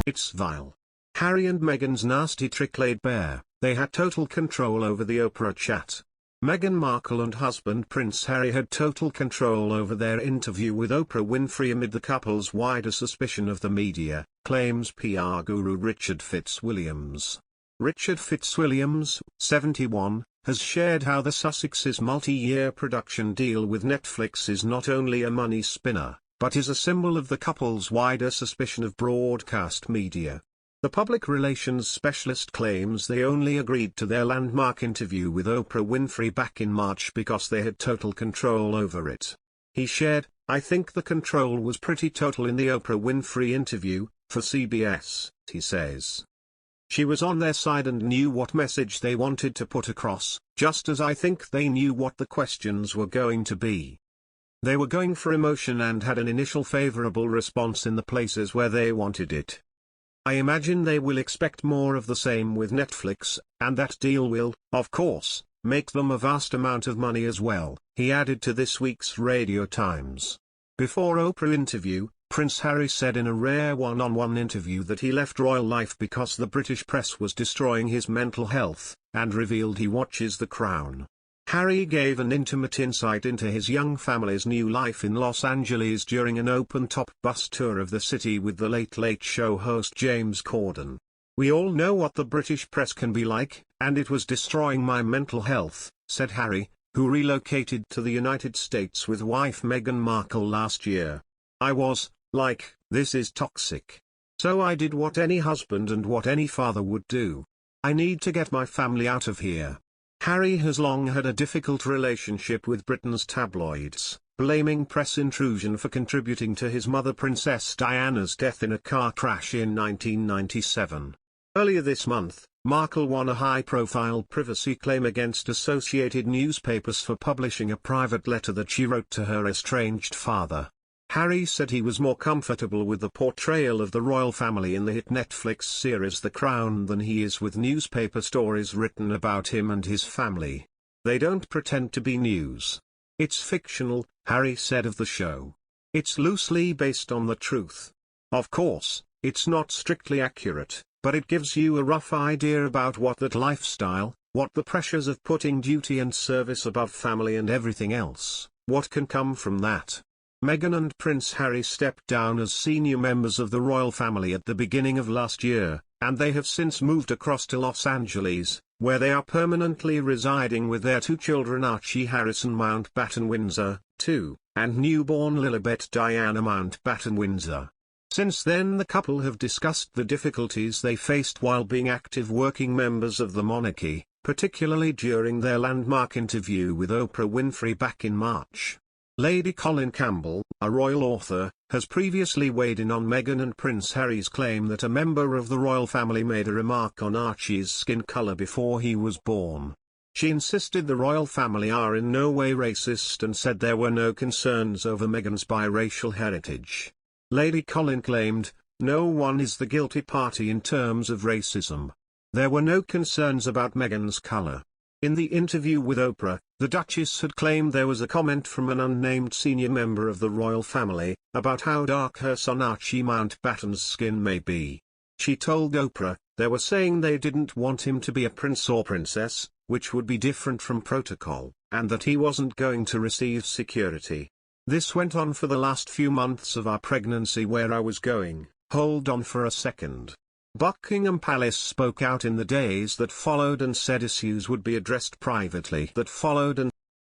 It's vile. Harry and Meghan's nasty trick laid bare, they had total control over the Oprah chat. Meghan Markle and husband Prince Harry had total control over their interview with Oprah Winfrey amid the couple's wider suspicion of the media, claims PR guru Richard Fitzwilliams. Richard Fitzwilliams, 71, has shared how the Sussexes' multi-year production deal with Netflix is not only a money spinner, but is a symbol of the couple's wider suspicion of broadcast media. The public relations specialist claims they only agreed to their landmark interview with Oprah Winfrey back in March because they had total control over it. He shared, "I think the control was pretty total in the Oprah Winfrey interview, for CBS," he says. "She was on their side and knew what message they wanted to put across, just as I think they knew what the questions were going to be. They were going for emotion and had an initial favorable response in the places where they wanted it. I imagine they will expect more of the same with Netflix, and that deal will, of course, make them a vast amount of money as well," he added to this week's Radio Times. Before Oprah interview, Prince Harry said in a rare one-on-one interview that he left royal life because the British press was destroying his mental health, and revealed he watches The Crown. Harry gave an intimate insight into his young family's new life in Los Angeles during an open-top bus tour of the city with the Late Late Show host James Corden. "We all know what the British press can be like, and it was destroying my mental health," said Harry, who relocated to the United States with wife Meghan Markle last year. "I was, like, this is toxic. So I did what any husband and what any father would do. I need to get my family out of here." Harry has long had a difficult relationship with Britain's tabloids, blaming press intrusion for contributing to his mother Princess Diana's death in a car crash in 1997. Earlier this month, Markle won a high-profile privacy claim against Associated Newspapers for publishing a private letter that she wrote to her estranged father. Harry said he was more comfortable with the portrayal of the royal family in the hit Netflix series The Crown than he is with newspaper stories written about him and his family. "They don't pretend to be news. It's fictional," Harry said of the show. "It's loosely based on the truth. Of course, it's not strictly accurate, but it gives you a rough idea about what that lifestyle, what the pressures of putting duty and service above family and everything else, what can come from that." Meghan and Prince Harry stepped down as senior members of the royal family at the beginning of last year, and they have since moved across to Los Angeles, where they are permanently residing with their two children Archie Harrison Mountbatten Windsor, 2, and newborn Lilibet Diana Mountbatten Windsor. Since then the couple have discussed the difficulties they faced while being active working members of the monarchy, particularly during their landmark interview with Oprah Winfrey back in March. Lady Colin Campbell, a royal author, has previously weighed in on Meghan and Prince Harry's claim that a member of the royal family made a remark on Archie's skin color before he was born. She insisted the royal family are in no way racist and said there were no concerns over Meghan's biracial heritage. Lady Colin claimed, "No one is the guilty party in terms of racism. There were no concerns about Meghan's color." In the interview with Oprah, the Duchess had claimed there was a comment from an unnamed senior member of the royal family, about how dark her son Archie Mountbatten's skin may be. She told Oprah, they were saying they didn't want him to be a prince or princess, which would be different from protocol, and that he wasn't going to receive security. "This went on for the last few months of our pregnancy where I was going, hold on for a second." Buckingham Palace spoke out in the days that followed and said issues would be addressed privately.